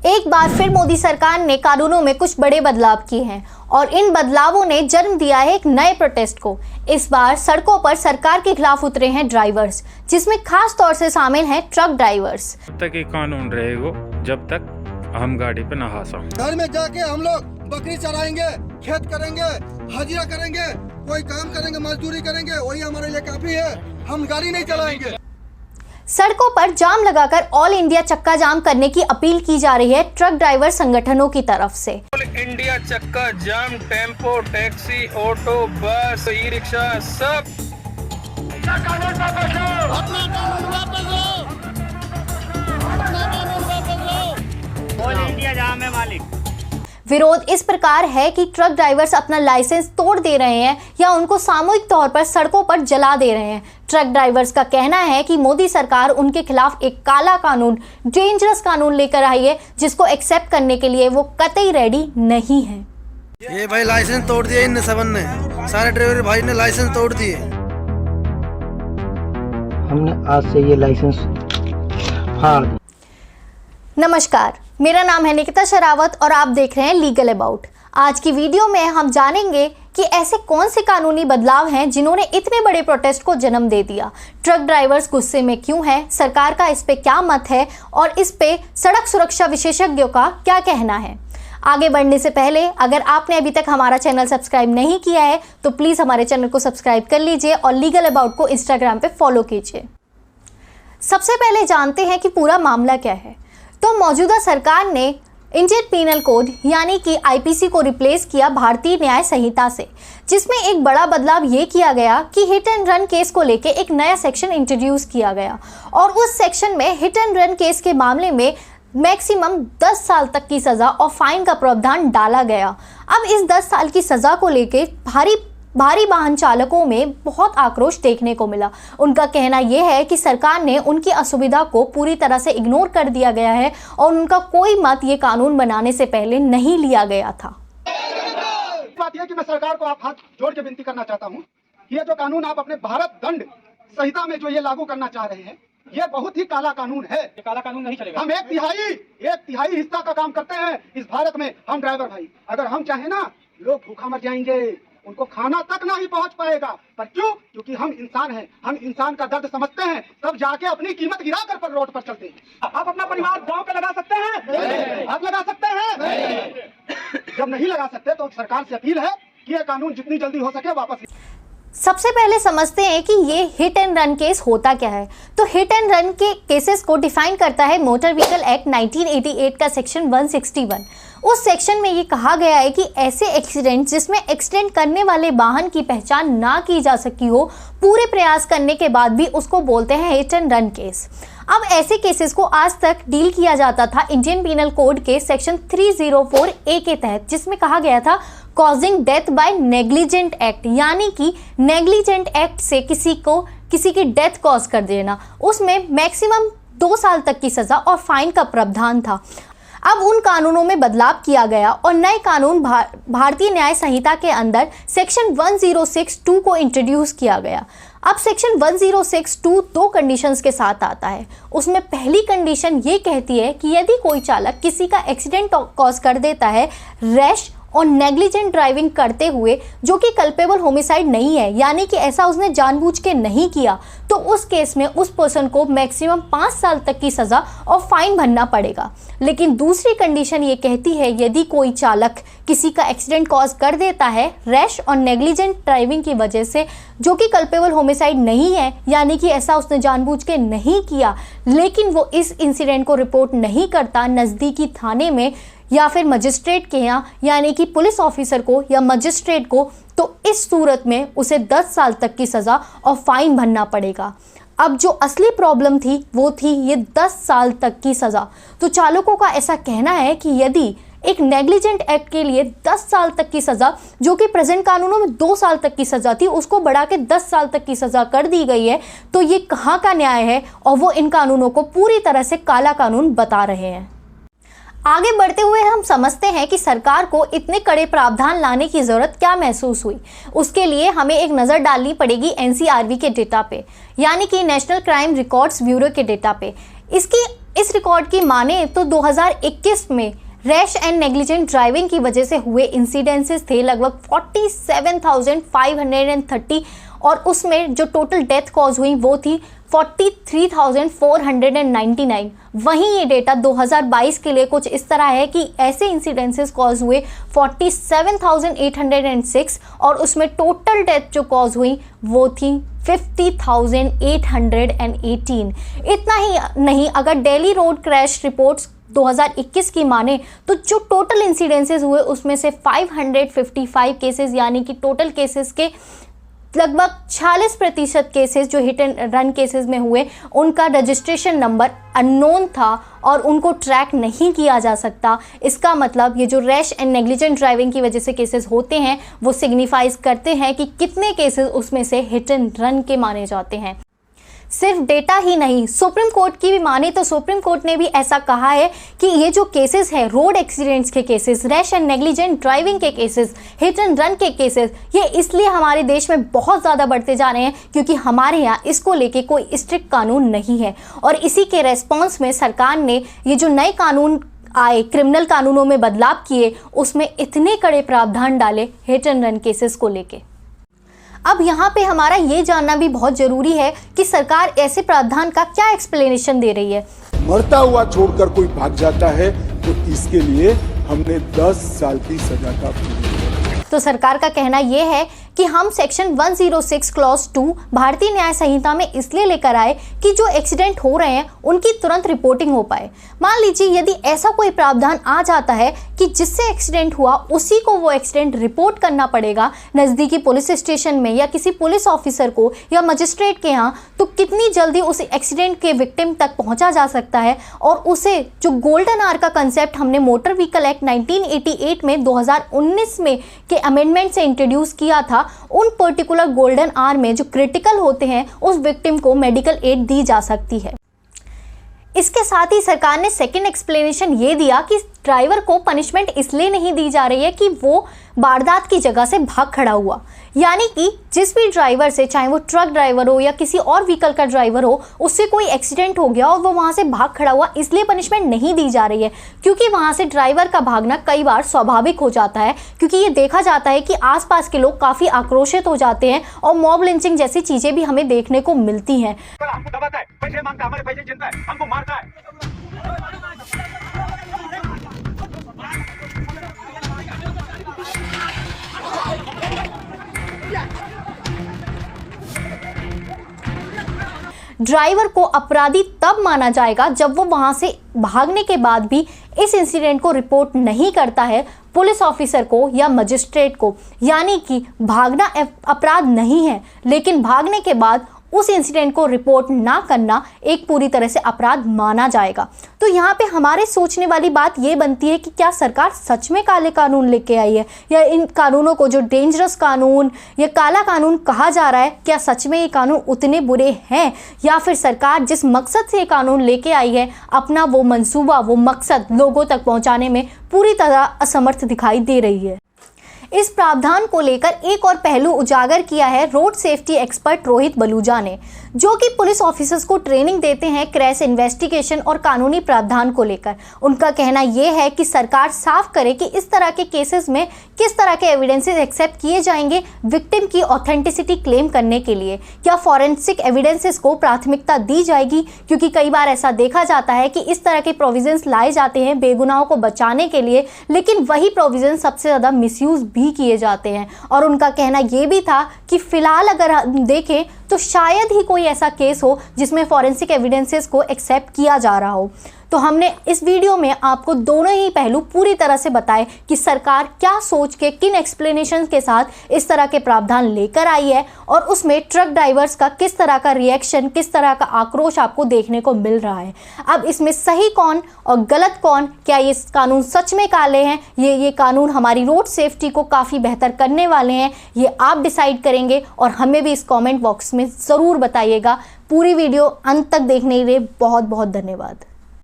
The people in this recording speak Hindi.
एक बार फिर मोदी सरकार ने कानूनों में कुछ बड़े बदलाव किए हैं और इन बदलावों ने जन्म दिया है एक नए प्रोटेस्ट को। इस बार सड़कों पर सरकार के खिलाफ उतरे हैं ड्राइवर्स, जिसमें खास तौर से शामिल हैं ट्रक ड्राइवर्स। जब तक ये कानून रहेगा, जब तक हम गाड़ी पे ना हासा। घर में जाके हम लोग बकरी चराएंगे, खेत करेंगे, हाजिरा करेंगे, कोई काम करेंगे, मजदूरी करेंगे, वही हमारे लिए काफी है। हम गाड़ी नहीं चलाएंगे। सड़कों पर जाम लगाकर ऑल इंडिया चक्का जाम करने की अपील की जा रही है ट्रक ड्राइवर संगठनों की तरफ से। ऑल इंडिया चक्का जाम, टेम्पो, टैक्सी, ऑटो, बस, ई रिक्शा सब। ऑल इंडिया जाम है मालिक। विरोध इस प्रकार है कि ट्रक ड्राइवर्स अपना लाइसेंस तोड़ दे रहे हैं या उनको सामूहिक तौर पर सड़कों पर जला दे रहे हैं। ट्रक ड्राइवर्स का कहना है कि मोदी सरकार उनके खिलाफ एक काला कानून, डेंजरस कानून लेकर आई है, जिसको एक्सेप्ट करने के लिए वो कतई रेडी नहीं है। ये भाई लाइसेंस तोड़ दिया इन सबन ने, सारे ड्राइवर भाई ने लाइसेंस तोड़ दिए। हमने आज से ये लाइसेंस फाड़ दिया। नमस्कार, मेरा नाम है निकिता शरावत और आप देख रहे हैं लीगल अबाउट। आज की वीडियो में हम जानेंगे कि ऐसे कौन से कानूनी बदलाव हैं जिन्होंने इतने बड़े प्रोटेस्ट को जन्म दे दिया। ट्रक ड्राइवर्स गुस्से में क्यों हैं, सरकार का इस पे क्या मत है और इस पे सड़क सुरक्षा विशेषज्ञों का क्या कहना है। आगे बढ़ने से पहले अगर आपने अभी तक हमारा चैनल सब्सक्राइब नहीं किया है तो प्लीज़ हमारे चैनल को सब्सक्राइब कर लीजिए और लीगल अबाउट को इंस्टाग्राम पे फॉलो कीजिए। सबसे पहले जानते हैं कि पूरा मामला क्या है। तो मौजूदा सरकार ने इंडियन पीनल कोड यानी कि आईपीसी को रिप्लेस किया भारतीय न्याय संहिता से, जिसमें एक बड़ा बदलाव ये किया गया कि हिट एंड रन केस को लेके एक नया सेक्शन इंट्रोड्यूस किया गया और उस सेक्शन में हिट एंड रन केस के मामले में मैक्सिमम 10 साल तक की सज़ा और फाइन का प्रावधान डाला गया। अब इस 10 साल की सज़ा को लेके भारी वाहन चालकों में बहुत आक्रोश देखने को मिला। उनका कहना यह है कि सरकार ने उनकी असुविधा को पूरी तरह से इग्नोर कर दिया गया है और उनका कोई मत ये कानून बनाने से पहले नहीं लिया गया था। बात यह कि मैं सरकार को आप हाथ जोड़ के विनती करना चाहता हूँ, ये जो कानून आप अपने भारत दंड संहिता में जो ये लागू करना चाह रहे हैं, ये बहुत ही काला कानून है। ये काला कानून नहीं चलेगा। हम एक तिहाई हिस्सा का काम करते हैं इस भारत में, हम ड्राइवर भाई। अगर हम चाहें ना, लोग भूखा मर जाएंगे, उनको खाना तक नहीं पहुंच पाएगा। पर क्यों? क्योंकि हम इंसान हैं, हम इंसान का दर्द समझते हैं, तब जाके अपनी कीमत गिराकर पर रोड पर चलते हैं। आप अपना परिवार दांव पे लगा सकते हैं? आप लगा सकते हैं? जब नहीं लगा सकते तो सरकार से अपील है कि यह कानून जितनी जल्दी हो सके वापस। सबसे पहले समझते हैं कि ये हिट एंड रन केस होता क्या है। तो हिट एंड रन के केसेस को डिफाइन करता है मोटर व्हीकल एक्ट 1988 का सेक्शन 161। उस सेक्शन में ये कहा गया है कि ऐसे एक्सीडेंट जिसमें एक्सीडेंट करने वाले वाहन की पहचान ना की जा सकी हो, पूरे प्रयास करने के बाद भी उसको बोलते हैं हिट एंड रन केस। अब ऐसे केसेस को आज तक डील किया जाता था इंडियन पीनल कोड के सेक्शन 304A के तहत, जिसमें कहा गया था causing death by negligent act, यानी कि नेग्लिजेंट एक्ट से किसी की डेथ कॉज कर देना। उसमें मैक्सिमम 2 साल तक की सजा और फाइन का प्रावधान था। अब उन कानूनों में बदलाव किया गया और नए कानून भारतीय न्याय संहिता के अंदर सेक्शन 1062 को इंट्रोड्यूस किया गया। अब सेक्शन 1062 2 कंडीशंस के साथ आता है। उसमें पहली कंडीशन ये कहती है कि यदि कोई चालक किसी का एक्सीडेंट कॉज कर देता है रैश और नेग्लिजेंट ड्राइविंग करते हुए, जो कि कल्पेबल होमिसाइड नहीं है, यानी कि ऐसा उसने जानबूझ के नहीं किया, तो उस केस में उस पर्सन को मैक्सिमम 5 साल तक की सज़ा और फाइन भरना पड़ेगा। लेकिन दूसरी कंडीशन ये कहती है यदि कोई चालक किसी का एक्सीडेंट कॉज कर देता है रैश और नेग्लिजेंट ड्राइविंग की वजह से, जो कि कल्पेबल होमिसाइड नहीं है, यानी कि ऐसा उसने जानबूझ के नहीं किया, लेकिन वो इस इंसिडेंट को रिपोर्ट नहीं करता नज़दीकी थाने में या फिर मजिस्ट्रेट के यहाँ, यानी कि पुलिस ऑफिसर को या मजिस्ट्रेट को, तो इस सूरत में उसे 10 साल तक की सज़ा और फाइन भरना पड़ेगा। अब जो असली प्रॉब्लम थी वो थी ये 10 साल तक की सज़ा। तो चालकों का ऐसा कहना है कि यदि एक नेग्लिजेंट एक्ट के लिए 10 साल तक की सज़ा, जो कि प्रेजेंट कानूनों में 2 साल तक की सज़ा थी, उसको बढ़ा के 10 साल तक की सज़ा कर दी गई है, तो ये कहाँ का न्याय है। और वो इन कानूनों को पूरी तरह से काला कानून बता रहे हैं। आगे बढ़ते हुए हम समझते हैं कि सरकार को इतने कड़े प्रावधान लाने की ज़रूरत क्या महसूस हुई। उसके लिए हमें एक नज़र डालनी पड़ेगी एनसीआरबी के डेटा पे, यानी कि नेशनल क्राइम रिकॉर्ड्स ब्यूरो के डेटा पे। इस रिकॉर्ड की माने तो 2021 में रैश एंड नेग्लिजेंट ड्राइविंग की वजह से हुए इंसिडेंसेस थे लगभग 47,530 और उसमें जो टोटल डेथ कॉज हुई वो थी 43,499। वहीं ये डेटा 2022 के लिए कुछ इस तरह है कि ऐसे इंसिडेंसेस कॉज हुए 47,806 और उसमें टोटल डेथ जो कॉज हुई वो थी 50,818। इतना ही नहीं, अगर दिल्ली रोड क्रैश रिपोर्ट्स 2021 की माने तो जो टोटल इंसिडेंसेस हुए उसमें से 555 केसेस यानी कि टोटल केसेस के लगभग 46% केसेस जो हिट एंड रन केसेस में हुए उनका रजिस्ट्रेशन नंबर अननोन था और उनको ट्रैक नहीं किया जा सकता। इसका मतलब ये जो रैश एंड नेग्लिजेंट ड्राइविंग की वजह से केसेस होते हैं वो सिग्निफाइज करते हैं कि कितने केसेस उसमें से हिट एंड रन के माने जाते हैं। सिर्फ डेटा ही नहीं, सुप्रीम कोर्ट की भी माने तो सुप्रीम कोर्ट ने भी ऐसा कहा है कि ये जो केसेस है, रोड एक्सीडेंट्स के cases, rash and negligent driving के केसेस, हिट एंड रन के केसेस, ये इसलिए हमारे देश में बहुत ज़्यादा बढ़ते जा रहे हैं क्योंकि हमारे यहाँ इसको लेके कोई स्ट्रिक्ट कानून नहीं है। और इसी के रेस्पॉन्स में सरकार ने ये जो नए कानून आए, क्रिमिनल कानूनों में बदलाव किए, उसमें इतने कड़े प्रावधान डाले हिट एंड रन केसेस को लेके। अब यहाँ पे हमारा ये जानना भी बहुत ज़रूरी है कि सरकार ऐसे प्रावधान का क्या एक्सप्लेनेशन दे रही है। मरता हुआ छोड़कर कोई भाग जाता है तो इसके लिए हमने 10 साल की सजा का तो सरकार का कहना यह है कि हम सेक्शन 106 क्लॉज 2 भारतीय न्याय संहिता में इसलिए लेकर आए कि जो एक्सीडेंट हो रहे हैं उनकी तुरंत रिपोर्टिंग हो पाए। मान लीजिए यदि ऐसा कोई प्रावधान आ जाता है कि जिससे एक्सीडेंट हुआ उसी को वो एक्सीडेंट रिपोर्ट करना पड़ेगा नज़दीकी पुलिस स्टेशन में या किसी पुलिस ऑफिसर को या मजिस्ट्रेट के यहाँ, तो कितनी जल्दी उस एक्सीडेंट के विक्टिम तक पहुँचा जा सकता है। और उसे जो गोल्डन आवर का कंसेप्ट हमने मोटर व्हीकल एक्ट 1988 में 2019 में के अमेंडमेंट से इंट्रोड्यूस किया था, उन पर्टिकुलर गोल्डन आवर में जो क्रिटिकल होते हैं उस विक्टिम को मेडिकल एड दी जा सकती है। इसके साथ ही सरकार ने सेकंड एक्सप्लेनेशन ये दिया कि ड्राइवर को पनिशमेंट इसलिए नहीं दी जा रही है कि वो वारदात की जगह से भाग खड़ा हुआ, यानी कि जिस भी ड्राइवर से, चाहे वो ट्रक ड्राइवर हो या किसी और व्हीकल का ड्राइवर हो, उससे कोई एक्सीडेंट हो गया और वो वहाँ से भाग खड़ा हुआ, इसलिए पनिशमेंट नहीं दी जा रही है क्योंकि वहाँ से ड्राइवर का भागना कई बार स्वाभाविक हो जाता है क्योंकि ये देखा जाता है कि आसपास के लोग काफ़ी आक्रोशित हो जाते हैं और मॉब लिंचिंग जैसी चीज़ें भी हमें देखने को मिलती हैं। ड्राइवर को अपराधी तब माना जाएगा जब वो वहां से भागने के बाद भी इस इंसिडेंट को रिपोर्ट नहीं करता है पुलिस ऑफिसर को या मजिस्ट्रेट को, यानी कि भागना अपराध नहीं है लेकिन भागने के बाद उस इंसिडेंट को रिपोर्ट ना करना एक पूरी तरह से अपराध माना जाएगा। तो यहाँ पे हमारे सोचने वाली बात ये बनती है कि क्या सरकार सच में काले कानून लेके आई है या इन कानूनों को जो डेंजरस कानून या काला कानून कहा जा रहा है, क्या सच में ये कानून उतने बुरे हैं या फिर सरकार जिस मकसद से ये कानून लेके आई है अपना वो मंसूबा, वो मकसद लोगों तक पहुँचाने में पूरी तरह असमर्थ दिखाई दे रही है। इस प्रावधान को लेकर एक और पहलू उजागर किया है road safety expert Rohit Baluja ने, जो कि पुलिस ऑफिसर्स को ट्रेनिंग देते हैं क्रैश इन्वेस्टिगेशन और कानूनी प्रावधान को लेकर। उनका कहना यह है कि सरकार साफ करे कि इस तरह के केसेस में किस तरह के एविडेंसेस एक्सेप्ट किए जाएंगे विक्टिम की ऑथेंटिसिटी क्लेम करने के लिए। क्या फॉरेंसिक एविडेंसेस को प्राथमिकता दी जाएगी, क्योंकि कई बार ऐसा देखा जाता है कि इस तरह के प्रोविजंस लाए जाते हैं बेगुनाहों को बचाने के लिए, लेकिन वही प्रोविजन सबसे ज़्यादा मिसयूज भी किए जाते हैं। और उनका कहना यह भी था कि फिलहाल अगर हम देखें तो शायद ही कोई ऐसा केस हो जिसमें फॉरेंसिक एविडेंसेस को एक्सेप्ट किया जा रहा हो। तो हमने इस वीडियो में आपको दोनों ही पहलू पूरी तरह से बताए कि सरकार क्या सोच के किन एक्सप्लेनेशन के साथ इस तरह के प्रावधान लेकर आई है और उसमें ट्रक ड्राइवर्स का किस तरह का रिएक्शन, किस तरह का आक्रोश आपको देखने को मिल रहा है। अब इसमें सही कौन और गलत कौन, क्या ये कानून सच में काले हैं, ये कानून हमारी रोड सेफ्टी को काफ़ी बेहतर करने वाले हैं, ये आप डिसाइड करेंगे और हमें भी इस कॉमेंट बॉक्स में ज़रूर बताइएगा। पूरी वीडियो अंत तक देखने के लिए बहुत बहुत धन्यवाद।